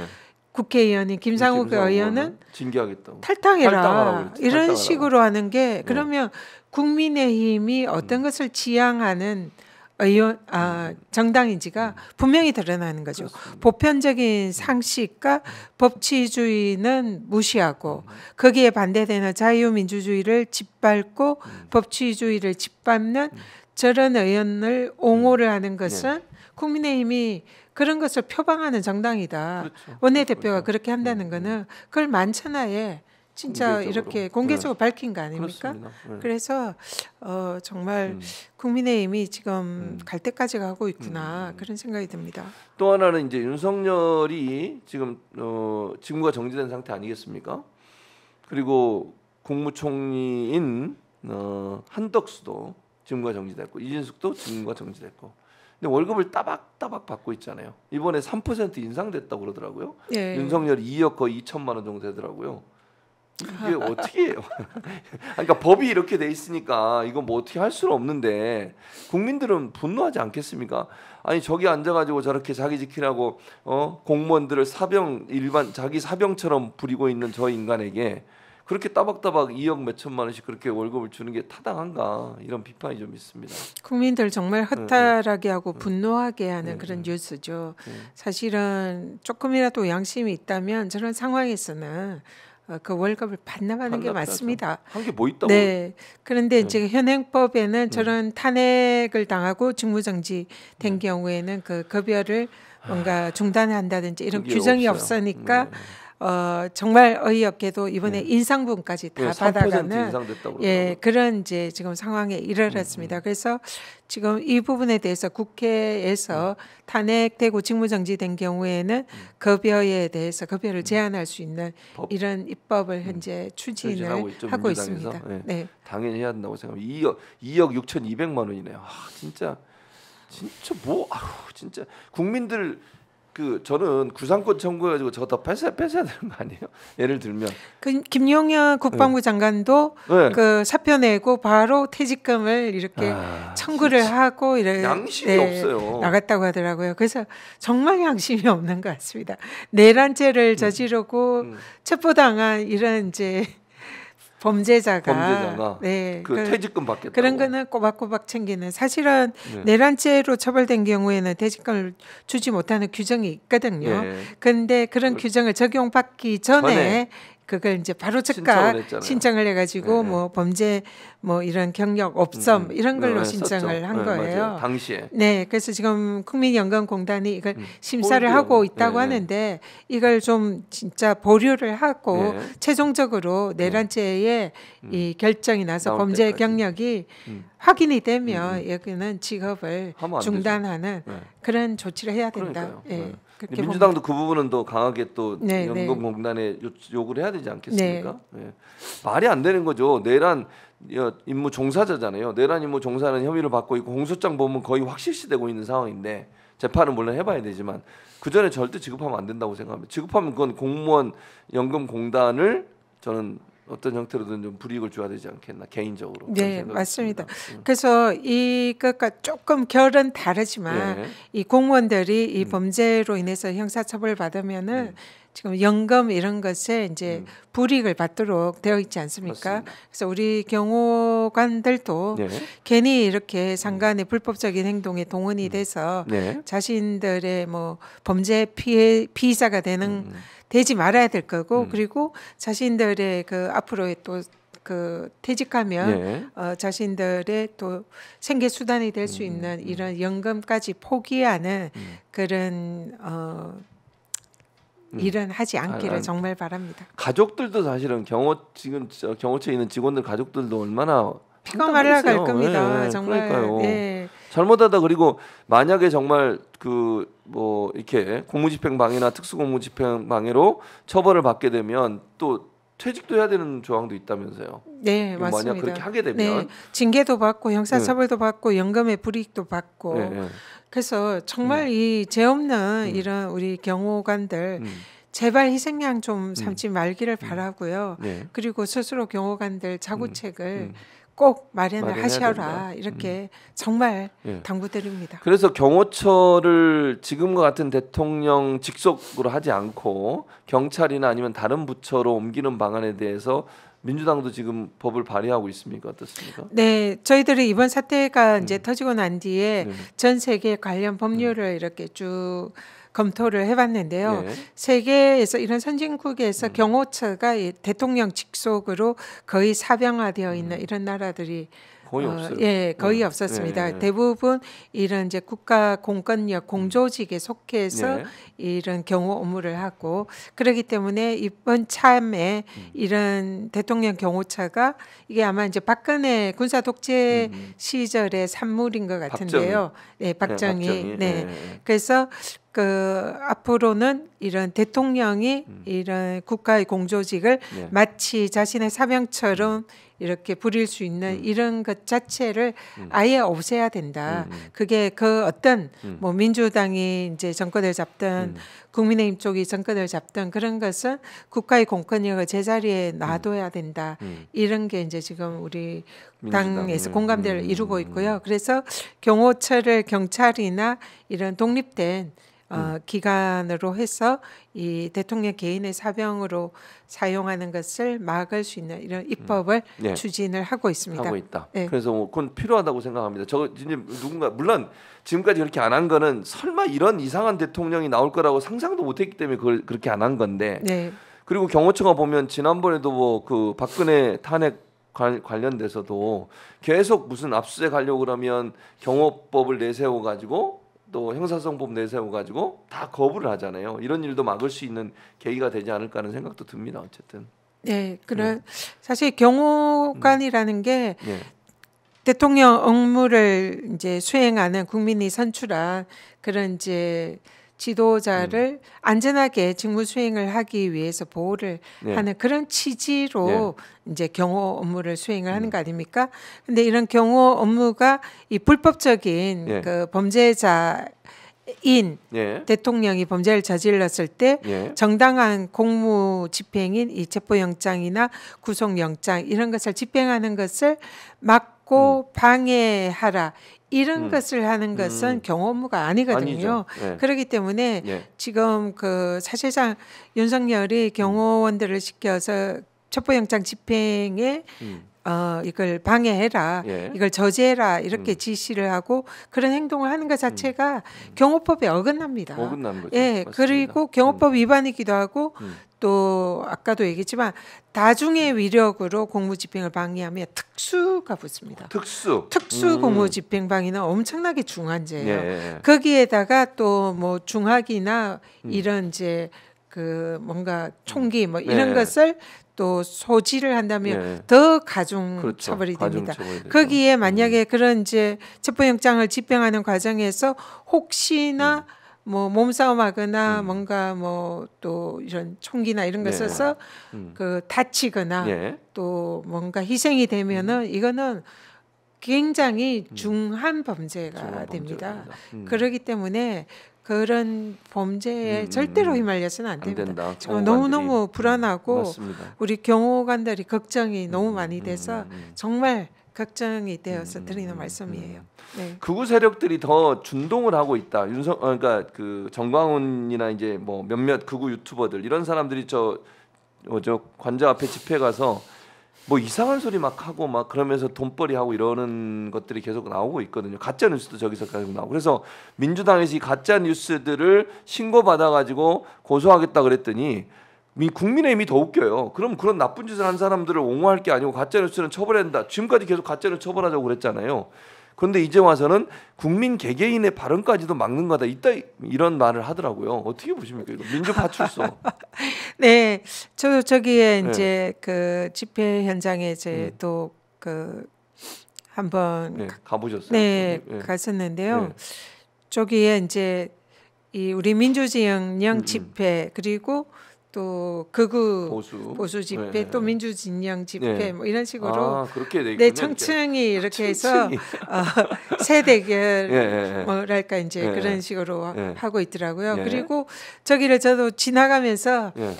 국회의원인 김상욱 의원은 징계하겠다고 탈당해라 탈당하라고 그랬죠. 이런 탈당하라고. 식으로 하는 게 그러면 국민의힘이 어떤 것을 지향하는 의원 정당인지가 분명히 드러나는 거죠. 그렇습니다. 보편적인 상식과 법치주의는 무시하고 거기에 반대되는 자유민주주의를 짓밟고 법치주의를 짓밟는 저런 의원을 옹호를 하는 것은 국민의힘이 그런 것을 표방하는 정당이다. 그렇죠. 원내대표가 그렇죠. 그렇게 한다는 거는 그걸 만천하에 진짜 공개적으로. 이렇게 공개적으로 밝힌 거 아닙니까? 그렇습니다. 네. 그래서 정말 국민의힘이 지금 갈 때까지 가고 있구나 그런 생각이 듭니다. 또 하나는 이제 윤석열이 지금 직무가 정지된 상태 아니겠습니까? 그리고 국무총리인 한덕수도 직무가 정지됐고 이진숙도 직무가 정지됐고. 근데 월급을 따박따박 받고 있잖아요. 이번에 3% 인상됐다고 그러더라고요. 예. 윤석열이 2억 거의 2천만 원 정도 되더라고요. 이게 어떻게 해요? 그러니까 법이 이렇게 돼 있으니까 이거 뭐 어떻게 할 수는 없는데 국민들은 분노하지 않겠습니까? 아니 저기 앉아가지고 저렇게 자기 지키라고 공무원들을 일반 자기 사병처럼 부리고 있는 저 인간에게 그렇게 따박따박 2억 몇 천만 원씩 그렇게 월급을 주는 게 타당한가 이런 비판이 좀 있습니다. 국민들 정말 허탈하게 하고 분노하게 하는 그런 뉴스죠. 사실은 조금이라도 양심이 있다면 저런 상황에서는 그 월급을 반납하는 게 맞습니다. 한 게 뭐 있다고? 네. 그런데 이제 현행법에는 저런 탄핵을 당하고 직무정지 된 경우에는 그 급여를 뭔가 중단한다든지 이런 그게 규정이 없어요. 없으니까 정말 어이없게도 이번에 인상분까지 다 3% 받아가는 인상됐다고 그런 이제 지금 상황에 이르렀습니다. 그래서 지금 이 부분에 대해서 국회에서 탄핵되고 직무정지된 경우에는 급여에 대해서 급여를 제한할 수 있는 이런 입법을 현재 추진을 하고 있습니다. 네. 당연히 해야 된다고 생각합니다. 2억 6,200만 원이네요. 진짜 진짜 국민들 저는 구상권 청구해가지고 저거 다 뺏어야 되는 거 아니에요? 예를 들면 김용현 국방부 장관도 그 사표 내고 바로 퇴직금을 이렇게 청구를 하고 이런 양심이 없어요. 나갔다고 하더라고요. 그래서 정말 양심이 없는 것 같습니다. 내란죄를 저지르고 첩보당한 이런 이제 범죄자가 퇴직금 받겠다고 그런 거는 꼬박꼬박 챙기는 사실은 내란죄로 처벌된 경우에는 퇴직금을 주지 못하는 규정이 있거든요. 그런데 그런 규정을 적용받기 전에 그걸 이제 바로 즉각 신청을 해가지고 뭐 범죄 뭐 이런 경력 없음 이런 걸로 신청을 한 거예요. 맞아요. 당시에. 네, 그래서 지금 국민연금공단이 이걸 심사를 하고 있다고 하는데 이걸 좀 진짜 보류를 하고 최종적으로 내란죄의 이 결정이 나서 범죄 경력이 확인이 되면 여기는 직업을 중단하는 그런 조치를 해야 된다. 민주당도 그 부분은 더 강하게 또 연금공단에 요구를 해야 되지 않겠습니까? 말이 안 되는 거죠. 내란 임무 종사자잖아요. 내란 임무 종사는 혐의를 받고 있고 공소장 보면 거의 확실시되고 있는 상황인데 재판은 물론 해봐야 되지만 그 전에 절대 지급하면 안 된다고 생각합니다. 지급하면 그건 공무원 연금공단을 저는 어떤 형태로든 좀 불이익을 줘야 되지 않겠나 개인적으로. 네, 맞습니다. 그래서 이것과 조금 결은 다르지만 이 공무원들이 이 범죄로 인해서 형사처벌을 받으면은 지금 연금 이런 것에 이제 불이익을 받도록 되어 있지 않습니까? 맞습니다. 그래서 우리 경호관들도 괜히 이렇게 상간의 불법적인 행동에 동원이 돼서 자신들의 뭐 범죄 피의자가 되지 말아야 될 거고 그리고 자신들의 그 앞으로의 또 그 퇴직하면 자신들의 또 생계 수단이 될 수 있는 이런 연금까지 포기하는 그런 일은 하지 않기를 정말 바랍니다. 가족들도 사실은 지금 경호처에 있는 직원들 가족들도 얼마나 피가 말라갈 겁니다. 정말. 그러니까요. 잘못하다 그리고 만약에 정말 그 뭐 이렇게 공무집행방해나 특수공무집행방해로 처벌을 받게 되면 또 퇴직도 해야 되는 조항도 있다면서요. 네, 만약 맞습니다. 그렇게 하게 네, 되면 징계도 받고 네. 형사처벌도 받고 연금의 불이익도 받고 네, 네. 그래서 정말 이 죄 없는 음. 이런 우리 경호관들 음. 제발 희생양 좀 삼지 말기를 음. 바라고요. 네. 그리고 스스로 경호관들 자구책을 음. 꼭 마련을 마련해야 하셔라 된다. 이렇게 정말 예. 당부드립니다. 그래서 경호처를 지금과 같은 대통령 직속으로 하지 않고 경찰이나 아니면 다른 부처로 옮기는 방안에 대해서 민주당도 지금 법을 발의하고 있습니까? 어떻습니까? 네, 저희들이 이번 사태가 이제 터지고 난 뒤에 네. 전 세계 관련 법률을 이렇게 쭉 검토를 해봤는데요. 예. 세계에서 이런 선진국에서 경호처가 이 대통령 직속으로 거의 사병화되어 있는 이런 나라들이 거의 없어요. 예, 거의 없었습니다. 예. 대부분 이런 이제 국가 공권력 공조직에 속해서 예. 이런 경호 업무를 하고 그렇기 때문에 이번 참에 이런 대통령 경호처가 이게 아마 이제 박근혜 군사 독재 시절의 산물인 것 같은데요. 네, 박정희. 네. 예. 그래서 그 앞으로는 이런 대통령이 이런 국가의 공조직을 네. 마치 자신의 사병처럼 이렇게 부릴 수 있는 이런 것 자체를 아예 없애야 된다. 그게 그 어떤 뭐 민주당이 이제 정권을 잡든 국민의힘 쪽이 정권을 잡든 그런 것은 국가의 공권력을 제자리에 놔둬야 된다. 이런 게 이제 지금 우리 당에서 공감대를 이루고 있고요. 그래서 경호처를 경찰이나 이런 독립된 기관으로 해서 이 대통령 개인의 사병으로 사용하는 것을 막을 수 있는 이런 입법을 네. 추진을 하고 있습니다. 하고 있다. 네. 그래서 뭐 그건 필요하다고 생각합니다. 저 이제 누군가 물론 지금까지 그렇게 안 한 거는 설마 이런 이상한 대통령이 나올 거라고 상상도 못했기 때문에 그걸 그렇게 안 한 건데. 네. 그리고 경호처가 보면 지난번에도 뭐 그 박근혜 탄핵 관련돼서도 계속 무슨 압수수색 하려고 그러면 경호법을 내세워 가지고 또 형사성법 내세워 가지고 다 거부를 하잖아요. 이런 일도 막을 수 있는 계기가 되지 않을까 하는 생각도 듭니다. 어쨌든. 네, 그런 사실 경호관이라는 게 예. 대통령 업무를 이제 수행하는 국민이 선출한 그런 이제 지도자를 안전하게 직무 수행을 하기 위해서 보호를 네. 하는 그런 취지로 이제 경호 업무를 수행을 하는 거 아닙니까? 근데 이런 경호 업무가 이 불법적인 예. 그 범죄자인 예. 대통령이 범죄를 저질렀을 때 예. 정당한 공무 집행인 이 체포영장이나 구속영장 이런 것을 집행하는 것을 막고 방해하라 이런 것을 하는 것은 경호 업무가 아니거든요. 아니죠. 예. 그렇기 때문에 예. 지금 그 사실상 윤석열이 경호원들을 시켜서 체포영장 집행에 이걸 방해해라, 예. 이걸 저지해라 이렇게 지시를 하고 그런 행동을 하는 것 자체가 경호법에 어긋납니다. 어긋나는 거죠. 예, 맞습니다. 그리고 경호법 위반이기도 하고 또 아까도 얘기했지만 다중의 위력으로 공무집행을 방해하면 특수가 붙습니다. 특수 공무집행 방해는 엄청나게 중한 죄예요. 예. 거기에다가 또 뭐 중학이나 이런 이제 그 뭔가 총기 뭐 이런 네. 것을 또 소지를 한다면 네. 더 가중 그렇죠. 처벌이 됩니다. 가중처벌이 되죠. 거기에 만약에 그런 이제 체포영장을 집행하는 과정에서 혹시나 뭐 몸싸움하거나 뭔가 뭐 또 이런 총기나 이런 거 네. 써서 그 다치거나 예. 또 뭔가 희생이 되면은 이거는 굉장히 중한 범죄가 중한 됩니다. 범죄입니다. 그렇기 때문에 그런 범죄에 절대로 휘말려서는 안 안 됩니다. 된다. 지금 경호관들이. 너무너무 불안하고 맞습니다. 우리 경호관들이 걱정이 너무 많이 돼서 정말 걱정이 되어서 드리는 말씀이에요. 네. 극우 세력들이 더 준동을 하고 있다. 그러니까 그 정광훈이나 이제 뭐 몇몇 극우 유튜버들 이런 사람들이 저 관저 앞에 집회 가서 뭐 이상한 소리 막 하고 막 그러면서 돈벌이 하고 이러는 것들이 계속 나오고 있거든요. 가짜 뉴스도 저기서 계속 나오고. 그래서 민주당에서 이 가짜 뉴스들을 신고받아 가지고 고소하겠다 그랬더니 국민의힘이 더 웃겨요. 그럼 그런 나쁜 짓을 한 사람들을 옹호할 게 아니고 가짜 뉴스는 처벌해야 된다. 지금까지 계속 가짜 뉴스 처벌하자고 그랬잖아요. 그런데 이제 와서는 국민 개개인의 발언까지도 막는 거다. 이런 말을 하더라고요. 어떻게 보십니까? 이거 민주파출소. 네, 저기에 네. 이제 그 집회 현장에 제 또 그 한번 네, 가보셨어요? 네, 네. 갔었는데요. 네. 저기에 이제 이 우리 민주진영 집회 그리고 또 극우 보수 집회 네. 또 민주진영 집회 네. 뭐 이런 식으로 아, 그렇게 돼 네, 있군요. 청층이 이렇게 해서 층층이. 세대결 예, 예, 뭐랄까 이제 예. 그런 식으로 예. 하고 있더라고요. 예. 그리고 저기를 저도 지나가면서 예.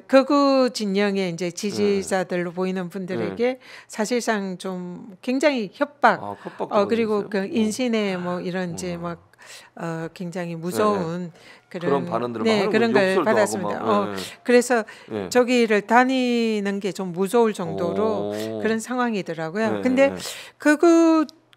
극우 진영의 이제 예. 지지자들로 보이는 분들에게 사실상 좀 굉장히 협박 아, 협박도 그리고 받으셨어요? 그 인신의 뭐 이런 이제 막 굉장히 무서운 그런 그런 반응들을 막 네 하는 그런 거죠. 걸 욕설도 받았습니다. 하고 막. 그래서 예. 저기를 다니는 게 좀 무서울 정도로 오. 그런 상황이더라고요. 예. 근데 예.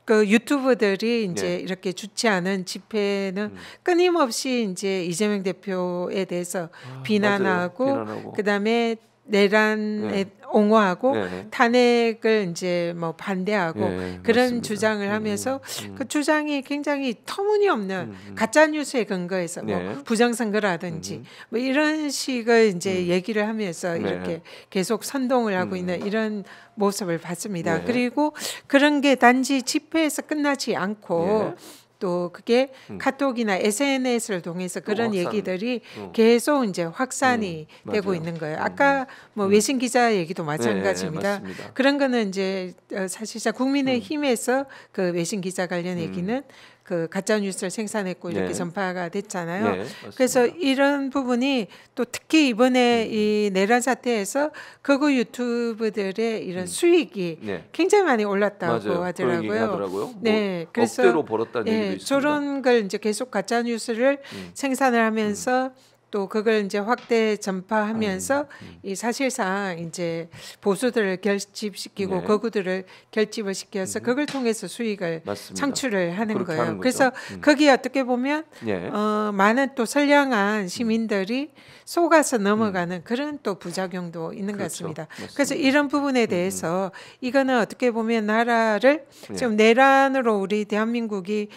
그 유튜버들이 이제 네. 이렇게 주최하는 집회는 음. 끊임없이 이제 이재명 대표에 대해서 맞아요. 비난하고 비난하고. 그다음에 내란에 옹호하고 네. 탄핵을 이제 뭐 반대하고 예, 그런 맞습니다. 주장을 하면서 그 주장이 굉장히 터무니없는 가짜 뉴스에 근거해서 뭐 네. 부정선거라든지 뭐 이런 식의 이제 얘기를 하면서 네. 이렇게 계속 선동을 하고 있는 이런 모습을 봤습니다. 네. 그리고 그런 게 단지 집회에서 끝나지 않고 또 그게 카톡이나 SNS를 통해서 그런 확산. 얘기들이 계속 이제 확산이 되고 맞아요. 있는 거예요. 아까 뭐 외신 기자 얘기도 마찬가지입니다. 맞습니다. 그런 거는 이제 사실상 국민의힘에서 그 외신 기자 관련 얘기는 그 가짜 뉴스를 생산했고 이렇게 네. 전파가 됐잖아요. 네, 맞습니다. 그래서 이런 부분이 또 특히 이번에 이 내란 사태에서 극우 유튜브들의 이런 수익이 네. 굉장히 많이 올랐다고 맞아요. 그런 하더라고요. 얘기 하더라고요. 네, 뭐 그래서 억대로 벌었다는 얘기도 있습니다. 저런 걸 이제 계속 가짜 뉴스를 생산을 하면서 또 그걸 이제 확대 전파하면서 이 사실상 이제 보수들을 결집시키고 네. 거구들을 결집을 시켜서 그걸 통해서 수익을 맞습니다. 창출을 하는 그렇게 거예요. 하는 거죠. 그래서 거기에 어떻게 보면 예. 많은 또 선량한 시민들이 속아서 넘어가는 그런 또 부작용도 있는 것 그렇죠. 같습니다. 맞습니다. 그래서 이런 부분에 대해서 이거는 어떻게 보면 나라를 예. 지금 내란으로 우리 대한민국이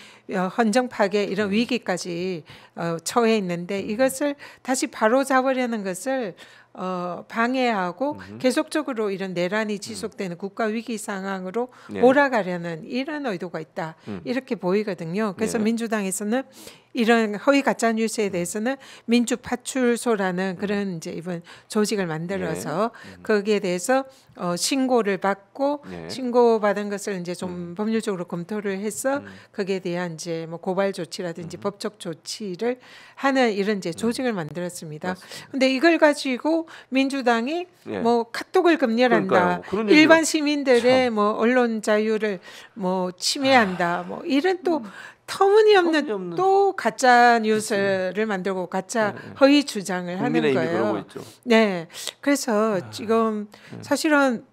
헌정 파괴 이런 위기까지 처해 있는데 이것을 다시 바로 잡으려는 것을 방해하고 계속적으로 이런 내란이 지속되는 국가 위기 상황으로 네. 몰아가려는 이런 의도가 있다 이렇게 보이거든요. 그래서 네. 민주당에서는 이런 허위 가짜 뉴스에 대해서는 민주파출소라는 그런 이제 이번 조직을 만들어서 거기에 대해서 신고를 받고 네. 신고받은 것을 이제 좀 법률적으로 검토를 해서 거기에 대한 이제 뭐 고발 조치라든지 법적 조치를 하는 이런 이제 조직을 만들었습니다. 근데 이걸 가지고 민주당이 예. 뭐 카톡을 금지한다, 그러니까요. 그런 일반 얘기가 시민들의 뭐 언론 자유를 뭐 침해한다, 뭐 이런 또 터무니없는 또 가짜 뉴스를 만들고 가짜 허위 주장을 하는 국민의힘이 그러고 거예요. 있죠. 네, 그래서 지금 사실은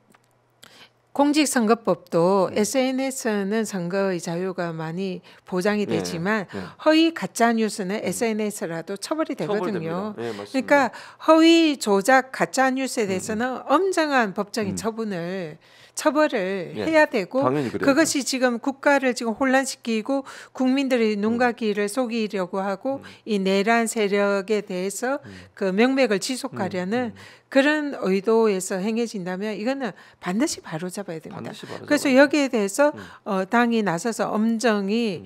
공직선거법도 SNS는 선거의 자유가 많이 보장이 네, 되지만 네. 허위 가짜 뉴스는 SNS라도 처벌이 되거든요. 처벌됩니다. 네, 맞습니다. 그러니까 허위 조작 가짜 뉴스에 대해서는 엄정한 법적인 처벌을 네, 해야 되고 당연히 그래야죠. 그것이 지금 국가를 지금 혼란시키고 국민들의 눈과 귀를 속이려고 하고 이 내란 세력에 대해서 그 명맥을 지속하려는 그런 의도에서 행해진다면 이거는 반드시 바로잡아야 됩니다. 반드시 바로잡아야 그래서 여기에 대해서 당이 나서서 엄정히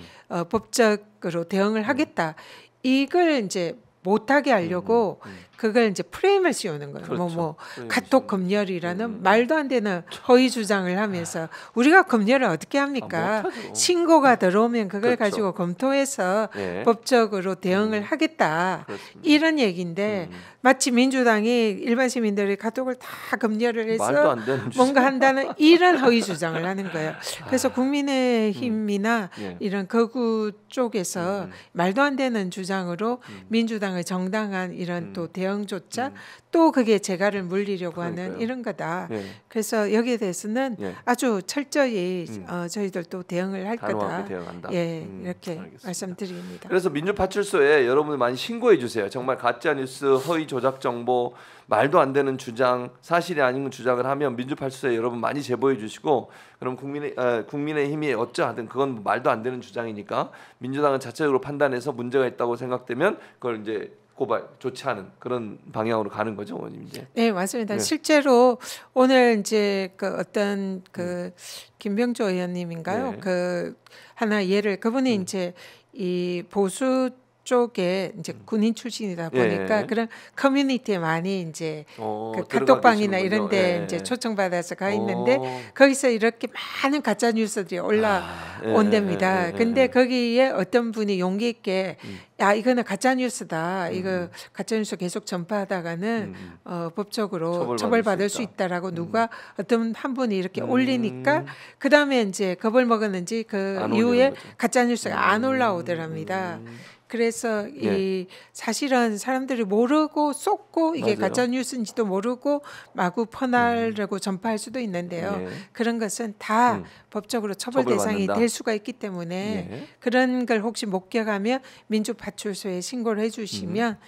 법적으로 대응을 하겠다. 이걸 이제 못하게 하려고 그걸 이제 프레임을 씌우는 거예요. 그렇죠. 뭐 프레임을 카톡 검열이라는 말도 안 되는 허위 주장을 하면서 우리가 검열을 어떻게 합니까? 못하죠. 신고가 들어오면 그걸 그렇죠. 가지고 검토해서 예. 법적으로 대응을 하겠다. 그렇습니다. 이런 얘기인데 마치 민주당이 일반 시민들의 카톡을 다 검열을 말도 해서 안 되는 뭔가 한다는 이런 허위 주장을 하는 거예요. 그래서 국민의힘이나 예. 이런 거구 쪽에서 말도 안 되는 주장으로 민주당의 정당한 이런 또 대응조차 또 그게 재갈을 물리려고 하는 그러니까요. 이런 거다. 예. 그래서 여기에 대해서는 예. 아주 철저히 저희들도 대응을 할 거다. 단호하게 대응한다. 예, 이렇게 알겠습니다. 말씀드립니다. 그래서 민주파출소에 여러분들 많이 신고해 주세요. 정말 가짜 뉴스, 허위 조작 정보, 말도 안 되는 주장, 사실이 아닌 주장을 하면 민주파출소에 여러분 많이 제보해 주시고, 그럼 국민의힘이 어쩌하든 그건 말도 안 되는 주장이니까 민주당은 자체적으로 판단해서 문제가 있다고 생각되면 그걸 이제 고발 좋지 않은 그런 방향으로 가는 거죠, 의원님 이제. 네, 맞습니다. 네. 실제로 오늘 이제 그 어떤 그 김병조 의원님인가요? 네. 그 하나 예를 그분이 이제 이 보수 쪽에 이제 군인 출신이다 보니까 예. 그런 커뮤니티에 많이 이제 그 들어가 카톡방이나 계시는군요. 이런 데 예. 이제 초청받아서 가 있는데 어. 거기서 이렇게 많은 가짜 뉴스들이 올라온답니다. 근데 거기에 어떤 분이 용기 있게 야 이거는 가짜 뉴스다. 이거 가짜 뉴스 계속 전파하다가는 법적으로 처벌받을 수 있다라고 누가 어떤 한 분이 이렇게 올리니까 그 다음에 이제 겁을 먹었는지 그 안 이후에 올리는 거죠. 가짜 뉴스가 안 올라오더랍니다. 그래서 이 사실은 사람들이 모르고 쏟고 이게 맞아요. 가짜 뉴스인지도 모르고 마구 퍼나르고 전파할 수도 있는데요. 예. 그런 것은 다 법적으로 처벌 대상이 처벌받는다. 될 수가 있기 때문에 예. 그런 걸 혹시 목격하면 민주파출소에 신고를 해주시면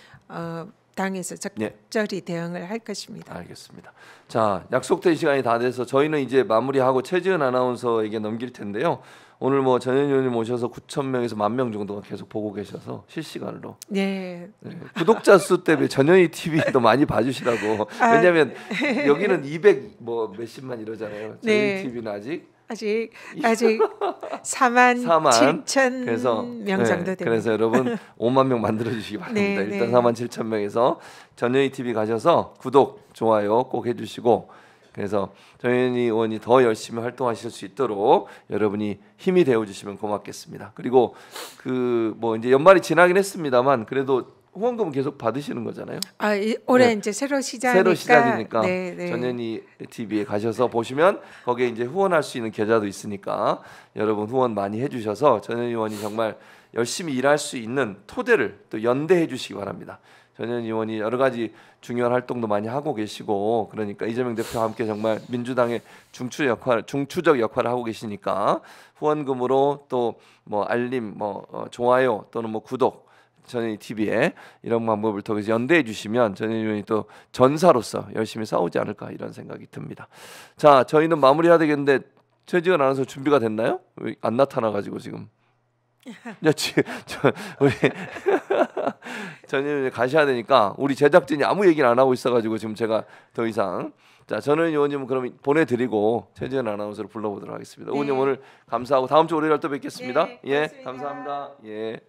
당에서 적절히 대응을 할 것입니다. 알겠습니다. 자, 약속된 시간이 다 돼서 저희는 이제 마무리하고 최지은 아나운서에게 넘길 텐데요. 오늘 뭐 전현 의원님 오셔서 9,000명에서 10,000명 정도가 계속 보고 계셔서 실시간으로. 네. 네. 구독자 수 때문에 전현희 TV도 많이 봐주시라고. 왜냐하면 여기는 200 뭐 몇십만 이러잖아요. 전현희 네. TV는 아직 4만 7천 그래서 명 정도 됩니다. 그래서 여러분 5만 명 만들어 주시기 바랍니다. 네, 일단 네. 4만 7천 명에서 전현희 TV 가셔서 구독, 좋아요 꼭 해주시고. 그래서 전현희 의원이 더 열심히 활동하실 수 있도록 여러분이 힘이 되어 주시면 고맙겠습니다. 그리고 그 뭐 이제 연말이 지나긴 했습니다만 그래도 후원금은 계속 받으시는 거잖아요. 올해 네. 이제 새로 새로 시작이니까 네. 전현희 TV에 가셔서 보시면 거기에 이제 후원할 수 있는 계좌도 있으니까 여러분 후원 많이 해주셔서 전현희 의원이 정말 열심히 일할 수 있는 토대를 또 연대해 주시기 바랍니다. 전현희 의원이 여러 가지 중요한 활동도 많이 하고 계시고 그러니까 이재명 대표와 함께 정말 민주당의 중추적 역할을 하고 계시니까 후원금으로 또 뭐 알림, 좋아요 또는 뭐 구독 전현희 TV에 이런 방법을 통해서 연대해 주시면 전현희 의원이 또 전사로서 열심히 싸우지 않을까 이런 생각이 듭니다. 자, 저희는 마무리해야 되겠는데 최지은 아나운서 준비가 됐나요? 왜 안 나타나가지고 지금. 우리 전현희 의원이 가셔야 되니까 우리 제작진이 아무 얘기를 안 하고 있어가지고 지금 제가 더 이상 자 전현희 의원님은 그럼 보내드리고 최지은 아나운서를 불러보도록 하겠습니다. 의원님 오늘 감사하고 다음 주 월요일 또 뵙겠습니다. 네, 예, 고맙습니다. 감사합니다. 예.